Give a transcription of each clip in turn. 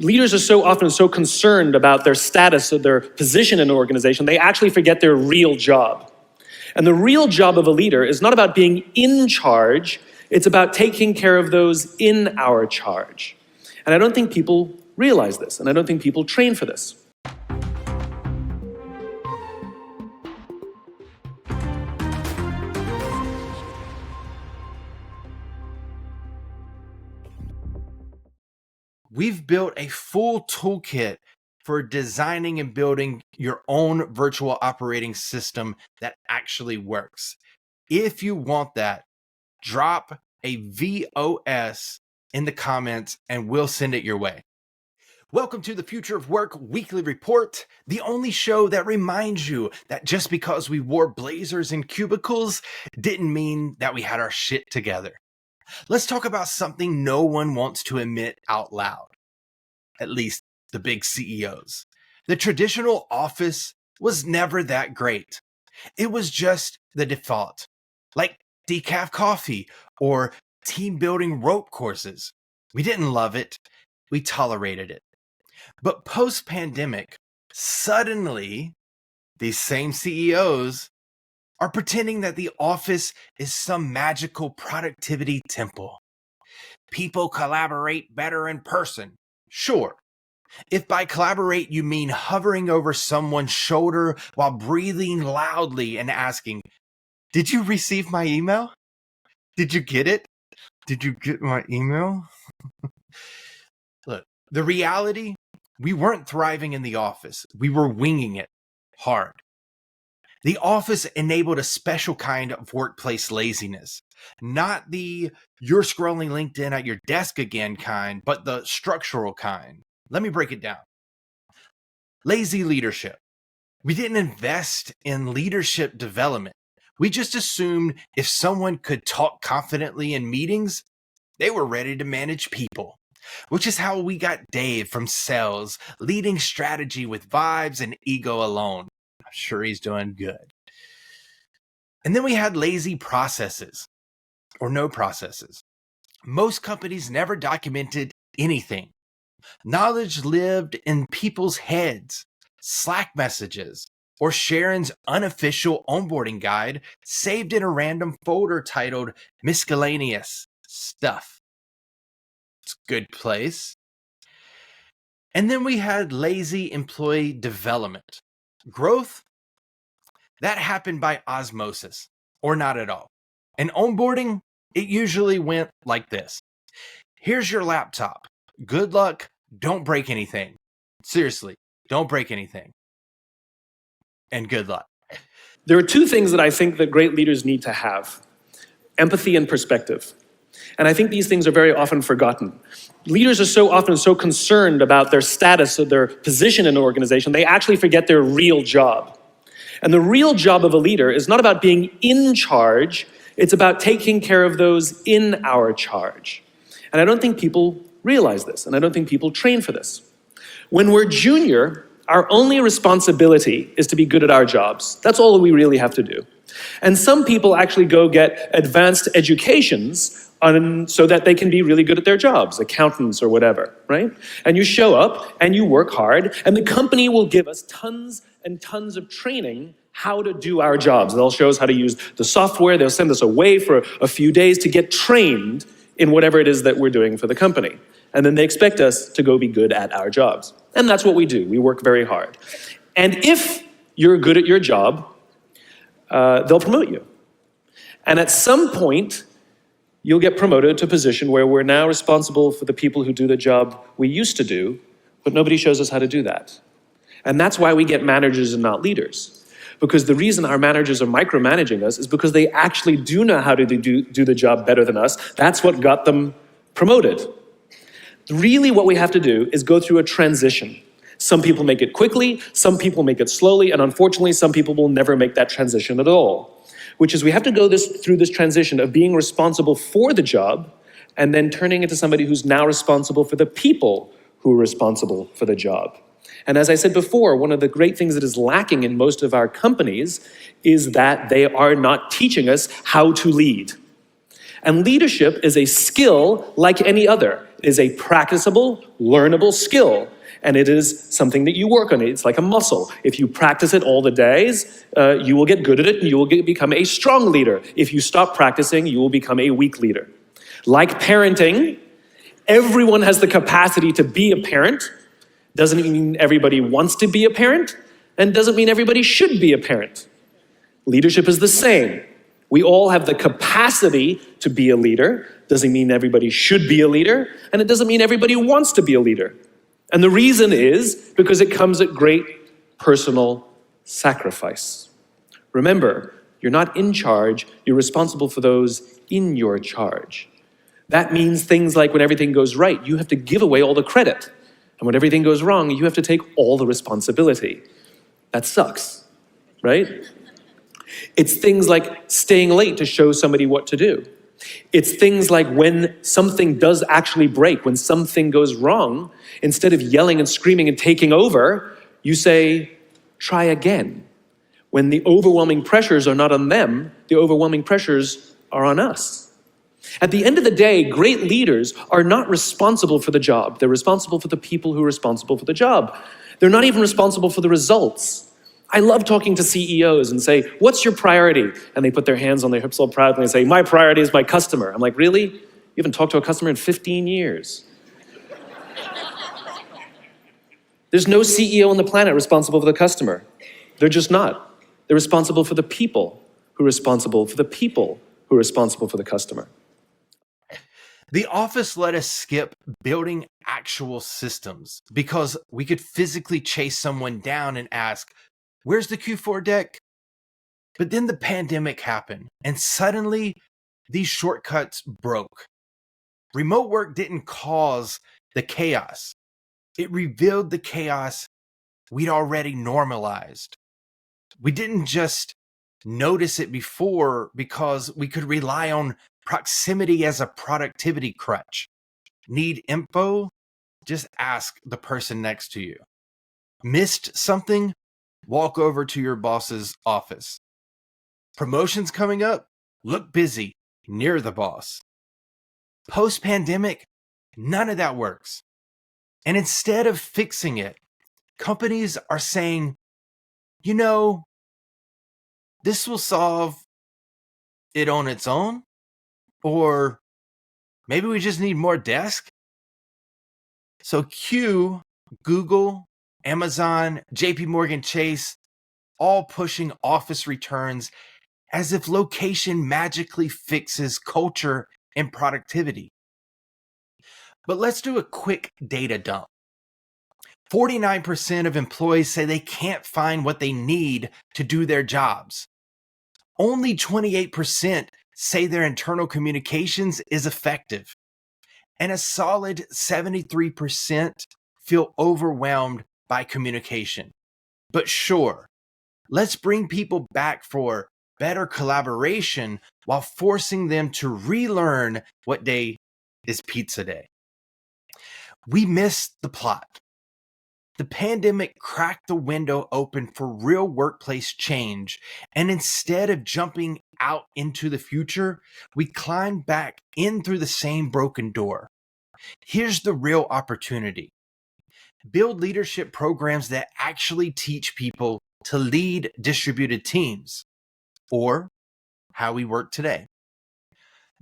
Leaders are so often so concerned about their status or their position in an organization, they actually forget their real job. And the real job of a leader is not about being in charge, it's about taking care of those in our charge. And I don't think people realize this, and I don't think people train for this. We've built a full toolkit for designing and building your own virtual operating system that actually works. If you want that, drop a VOS in the comments and we'll send it your way. Welcome to the Future of Work Weekly Report, the only show that reminds you that just because we wore blazers and cubicles didn't mean that we had our shit together. Let's talk about something no one wants to admit out loud, at least the big CEOs. The traditional office was never that great. It was just the default, like decaf coffee or team building rope courses. We didn't love it, we tolerated it. But post-pandemic, suddenly, these same CEOs are pretending that the office is some magical productivity temple. People collaborate better in person. Sure. If by collaborate you mean hovering over someone's shoulder while breathing loudly and asking, "Did you receive my email? Did you get it? Did you get my email?" Look, the reality, we weren't thriving in the office. We were winging it hard. The office enabled a special kind of workplace laziness. Not the you're scrolling LinkedIn at your desk again kind, but the structural kind. Let me break it down. Lazy leadership. We didn't invest in leadership development. We just assumed if someone could talk confidently in meetings, they were ready to manage people, which is how we got Dave from sales, leading strategy with vibes and ego alone. I'm sure he's doing good. And then we had lazy processes, or no processes. Most companies never documented anything. Knowledge lived in people's heads. Slack messages, or Sharon's unofficial onboarding guide saved in a random folder titled Miscellaneous Stuff. It's a good place. And then we had lazy employee development. Growth, that happened by osmosis, or not at all. And onboarding, it usually went like this. Here's your laptop. Good luck. Don't break anything. Seriously, don't break anything. And good luck. There are two things that I think that great leaders need to have: empathy and perspective. And I think these things are very often forgotten. Leaders are so often so concerned about their status or their position in an organization, they actually forget their real job. And the real job of a leader is not about being in charge, it's about taking care of those in our charge. And I don't think people realize this, and I don't think people train for this. When we're junior, our only responsibility is to be good at our jobs. That's all we really have to do. And some people actually go get advanced educations so that they can be really good at their jobs, accountants or whatever, right? And you show up and you work hard, and the company will give us tons and tons of training how to do our jobs. They'll show us how to use the software. They'll send us away for a few days to get trained in whatever it is that we're doing for the company. And then they expect us to go be good at our jobs. And that's what we do. We work very hard. And if you're good at your job, they'll promote you. And at some point, you'll get promoted to a position where we're now responsible for the people who do the job we used to do, but nobody shows us how to do that. And that's why we get managers and not leaders. Because the reason our managers are micromanaging us is because they actually do know how to do the job better than us. That's what got them promoted. Really what we have to do is go through a transition. Some people make it quickly, some people make it slowly, and unfortunately some people will never make that transition at all. Which is we have to go through this transition of being responsible for the job and then turning into somebody who's now responsible for the people who are responsible for the job. And as I said before, one of the great things that is lacking in most of our companies is that they are not teaching us how to lead. And leadership is a skill like any other. It is a practicable, learnable skill. And it is something that you work on. It's like a muscle. If you practice it all the days, you will get good at it and you will become a strong leader. If you stop practicing, you will become a weak leader. Like parenting, everyone has the capacity to be a parent. Doesn't mean everybody wants to be a parent, and doesn't mean everybody should be a parent. Leadership is the same. We all have the capacity to be a leader. Doesn't mean everybody should be a leader, and it doesn't mean everybody wants to be a leader. And the reason is because it comes at great personal sacrifice. Remember, you're not in charge, you're responsible for those in your charge. That means things like when everything goes right, you have to give away all the credit. And when everything goes wrong, you have to take all the responsibility. That sucks, right? It's things like staying late to show somebody what to do. It's things like when something does actually break, when something goes wrong, instead of yelling and screaming and taking over, you say, try again. When the overwhelming pressures are not on them, the overwhelming pressures are on us. At the end of the day, great leaders are not responsible for the job. They're responsible for the people who are responsible for the job. They're not even responsible for the results. I love talking to CEOs and say, what's your priority? And they put their hands on their hips all proudly and say, my priority is my customer. I'm like, really? You haven't talked to a customer in 15 years. There's no CEO on the planet responsible for the customer. They're just not. They're responsible for the people who are responsible for the people who are responsible for the customer. The office let us skip building actual systems because we could physically chase someone down and ask, where's the Q4 deck? But then the pandemic happened, and suddenly these shortcuts broke. Remote work didn't cause the chaos. It revealed the chaos we'd already normalized. We didn't just notice it before because we could rely on proximity as a productivity crutch. Need info? Just ask the person next to you. Missed something? Walk over to your boss's office. Promotions coming up? Look busy near the boss. Post-pandemic, none of that works. And instead of fixing it, companies are saying, you know, this will solve it on its own, or maybe we just need more desks. So Google, Amazon, JP Morgan Chase, all pushing office returns as if location magically fixes culture and productivity. But let's do a quick data dump. 49% of employees say they can't find what they need to do their jobs. Only 28% say their internal communications is effective. And a solid 73% feel overwhelmed by communication. But sure, let's bring people back for better collaboration while forcing them to relearn what day is pizza day. We missed the plot. The pandemic cracked the window open for real workplace change, and instead of jumping out into the future, we climbed back in through the same broken door. Here's the real opportunity. Build leadership programs that actually teach people to lead distributed teams, or how we work today.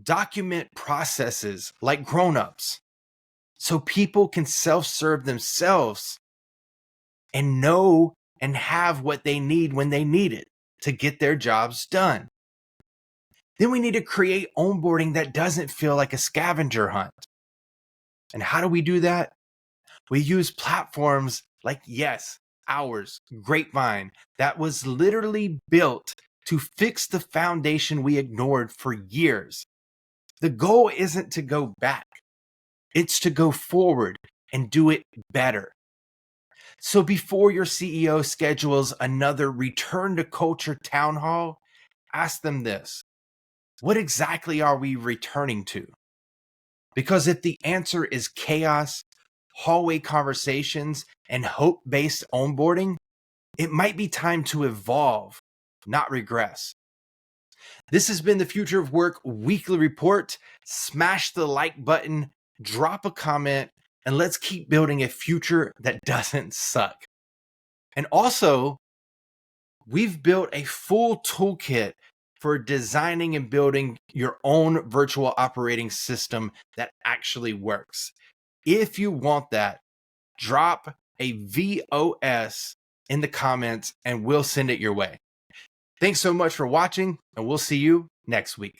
Document processes like grown-ups so people can self-serve themselves and know and have what they need when they need it to get their jobs done. Then we need to create onboarding that doesn't feel like a scavenger hunt. And how do we do that? We use platforms like ours, Grapevine, that was literally built to fix the foundation we ignored for years. The goal isn't to go back. It's to go forward and do it better. So before your CEO schedules another return to culture town hall, ask them this. What exactly are we returning to? Because if the answer is chaos, hallway conversations, and hope-based onboarding, it might be time to evolve, not regress. This has been the Future of Work Weekly Report. Smash the like button, drop a comment, and let's keep building a future that doesn't suck. And also, we've built a full toolkit for designing and building your own virtual operating system that actually works. If you want that, drop a VOS in the comments and we'll send it your way. Thanks so much for watching, and we'll see you next week.